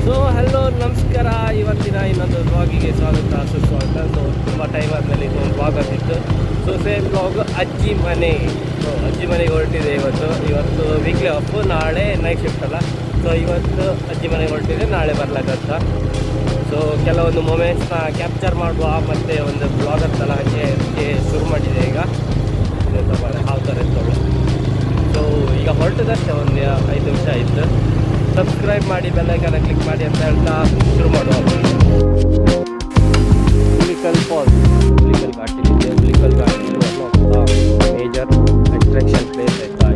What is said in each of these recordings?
So hello ನಮಸ್ಕಾರ, ಇವತ್ತಿನ ಇನ್ನೊಂದು ವ್ಲಾಗಿಗೆ ಸ್ವಾಗತ ಸುಸ್ವಾಗತ. ಸೊ ತುಂಬ ಟೈಮ್ ಆದಮೇಲೆ ಇದೊಂದು ವ್ಲಾಗ್ ಆಗಿತ್ತು. ಸೊ ಸೇಮ್ ವ್ಲಾಗ್ ಅಜ್ಜಿ ಮನೆ. ಸೊ ಅಜ್ಜಿ ಮನೆಗೆ ಹೊರಟಿದೆ ಇವತ್ತು ವೀಕ್ಲಿ ಆಫ್, ನಾಳೆ ನೈಟ್ ಶಿಫ್ಟ್ ಅಲ್ಲ. ಸೊ ಇವತ್ತು ಅಜ್ಜಿ ಮನೆಗೆ ಹೊರಟಿದೆ, ನಾಳೆ ಬರ್ಲಾಗತ್ತ. ಸೊ ಕೆಲವೊಂದು ಮೊಮೆಂಟ್ಸ್ನ ಕ್ಯಾಪ್ಚರ್ ಮಾಡುವ ಮತ್ತು ಒಂದು ಬ್ಲಾಗರ್ ಸಲಹೆ ಶುರು ಮಾಡಿದೆ. ಈಗ ಯಾವ ಥರ ಇರ್ತವೆ. ಸೊ ಈಗ ಹೊರಟದಷ್ಟೇ, ಒಂದು 5 ನಿಮಿಷ ಆಯಿತು. ಸಬ್ಸ್ಕ್ರೈಬ್ ಮಾಡಿ, ಬೆಲ್ಲೈಕನ್ನ ಕ್ಲಿಕ್ ಮಾಡಿ ಅಂತ ಹೇಳ್ತಾ ಶುರು ಮಾಡುವ. ಹುಲಿಕಲ್ ಫಾಲ್ಸ್, ಹುಲಿಕಲ್ ಘಾಟಿ ಇದೆ. ಹುಲಿಕಲ್ ಘಾಟಿ one of the major attraction place ಆಯ್ತಾ.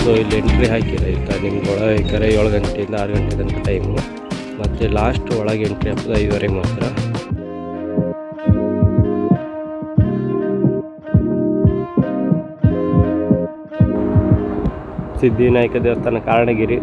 ಸೊ ಇಲ್ಲಿ ಎಂಟ್ರಿ ಹಾಕಿರೈತಾ ನಿಮ್ಗೆ ಒಳಗೆ ಬೇಕಾದ್ರೆ 7 ಗಂಟೆಯಿಂದ 6 ಗಂಟೆ ತನಕ ಟೈಮು, ಮತ್ತು ಲಾಸ್ಟ್ ಒಳಗೆ ಎಂಟ್ರಿ ಆಗ್ತದೆ 5:30 ಮಾತ್ರ. ಸಿದ್ಧಿವಿನಾಯಕ ದೇವಸ್ಥಾನ, ಕಾರಣಗಿರಿ.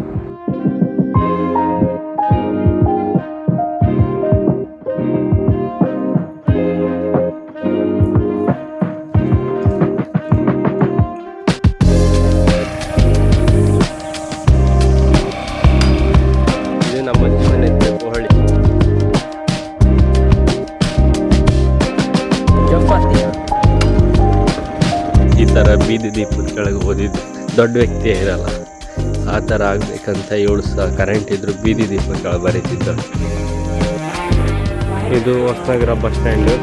ಈ ಥರ ಬೀದಿ ದೀಪದ ಕೆಳಗೆ ಓದಿದ್ದು ದೊಡ್ಡ ವ್ಯಕ್ತಿ ಇರಲ್ಲ, ಆ ಥರ ಆಗಬೇಕಂತ ಇವಳು ಸಹ ಕರೆಂಟ್ ಇದ್ರು ಬೀದಿ ದೀಪದ ಕೆಳಗೆ ಬರೀತಿದ್ದಳು. ಇದು ಹೊಸನಗರ ಬಸ್ ಸ್ಟ್ಯಾಂಡು.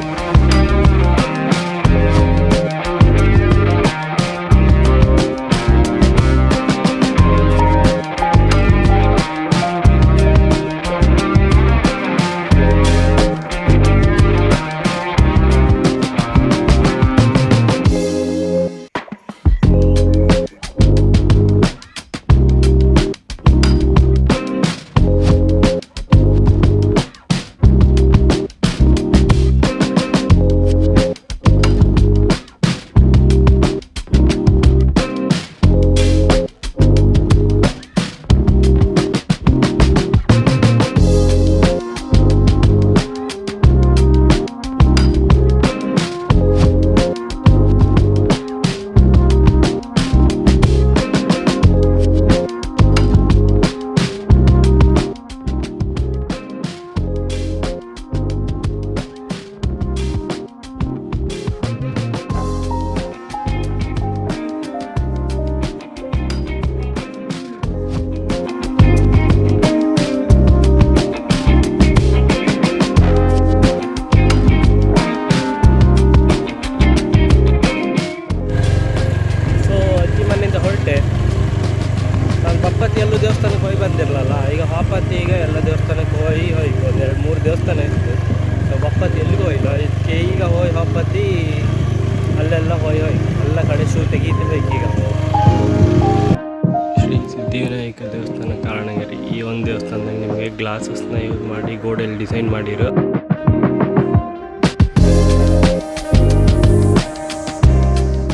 ನಾನು ಬಪ್ಪತ್ತಿ ಎಲ್ಲೂ ದೇವಸ್ಥಾನಕ್ಕೆ ಹೋಗಿ ಬಂದಿರಲಿಲ್ಲ. ಈಗ ಹಾಪತ್ತಿ ಈಗ ಎಲ್ಲ ದೇವಸ್ಥಾನಕ್ಕೆ ಹೋಯ್ತು, 2-3 ದೇವಸ್ಥಾನ ಇತ್ತು. ಸೊ ಬಪ್ಪತ್ತಿ ಎಲ್ಲಿಗೂ ಹೋಯ್ತು, ಇದಕ್ಕೆ ಈಗ ಹಾಪತ್ತಿ ಅಲ್ಲೆಲ್ಲ ಎಲ್ಲ ಕಡೆ ಶೂ ತೆಗೀತಿರ್ಬೇಕು ಈಗ. ಶ್ರೀ ಸಿದ್ಧಿವಿನಾಯಕ ದೇವಸ್ಥಾನ, ಕಾರಣಗಿರಿ. ಈ ಒಂದು ದೇವಸ್ಥಾನದಾಗ ನಿಮಗೆ ಗ್ಲಾಸಸ್ನ ಯೂಸ್ ಮಾಡಿ ಗೋಡೆಯಲ್ಲಿ ಡಿಸೈನ್ ಮಾಡಿರೋ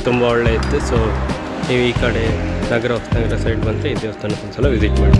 ತುಂಬ ಒಳ್ಳೆ ಇತ್ತು. ಸೊ ನೀವು ಈ ಕಡೆ ಹೊಸನಗರ ಸೈಡ್ ಬಂದರೆ ಈ ದೇವಸ್ಥಾನಕ್ಕೆ ಒಂದ್ಸಲ ವಿಸಿಟ್ ಮಾಡಿ.